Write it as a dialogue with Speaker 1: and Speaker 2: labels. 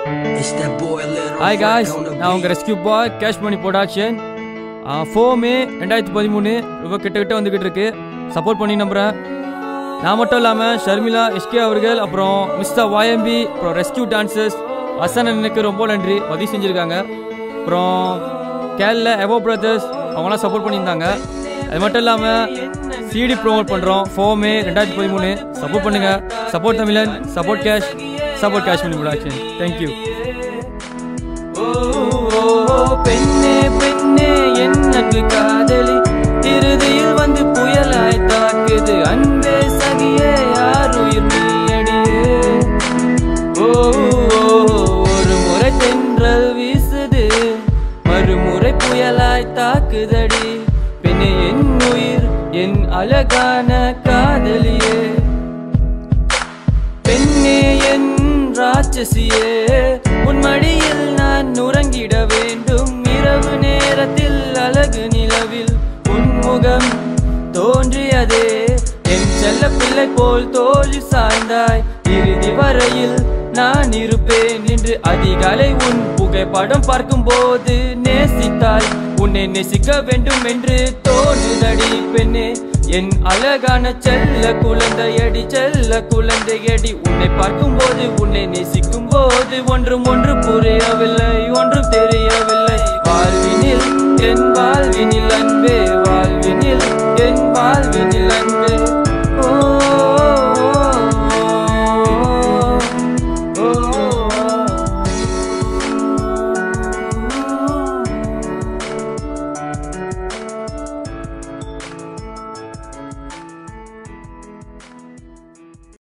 Speaker 1: Hi guys, நான் உங்கள் rescue பாய் cash மணி production. 4 மே 2013 ரொம்ப கிட்ட வந்துக்கிட்டு இருக்கு. சப்போர்ட் பண்ணி நம்புகிறேன். நான் மட்டும் இல்லாமல் ஷர்மிளா எஸ்கே அவர்கள், அப்புறம் மிஸ்டர் YMB, அப்புறம் ரெஸ்கியூ டான்சர்ஸ் அசன் எனக்கு ரொம்ப நன்றி, உதவி செஞ்சுருக்காங்க. அப்புறம் கேரள எவோ பிரதர்ஸ் அவங்களாம் சப்போர்ட் பண்ணியிருந்தாங்க. அது மட்டும் இல்லாமல் சிடி ப்ரோமோட் பண்ணுறோம் 4 மே 2013. சப்போர்ட் பண்ணுங்கள். சப்போர்ட் தமிழன், சப்போர்ட் கேஷ் மணி ப்ரொடக்ஷன். தேங்க்யூ.
Speaker 2: பெண்ணே பெண்ணே என் அன்பு காதலி இறுதியில் வந்து புயலாய் தாக்குது. அன்பே சகியே யார் உயிர் நீயடியே. ஒரு முறை தென்றல் வீசுது, மறுமுறை புயலாய் தாக்குதடி. பெண்ணே என் உயிர் என் அழகான காதலியே. பெண்ணே என் ராட்சசியே, உன் மடியில் நான் உறங்கிட வேண்டும். இரவு நேரத்தில் அழகு நிலவில் உன் முகம் தோன்றியதே. என் செல்ல பிள்ளை போல் தோழி சாய்ந்தாய். இறுதி வரையில் நான் இருப்பேன் என்று அதிகாலை உன் புகைப்படம் பார்க்கும் போது நேசித்தாய். உன்னை நேசிக்க வேண்டும் என்று தோணுதடி பெண்ணே. என் அழகான செல்ல குழந்தையடி, செல்ல குழந்தையடி. உன்னை பார்க்கும் போது, உன்னை நேசிக்கும் போது ஒன்றும் புரியவில்லை, ஒன்றும் தெரியவில்லை. வாழ்வினில் என் வாழ்வினில்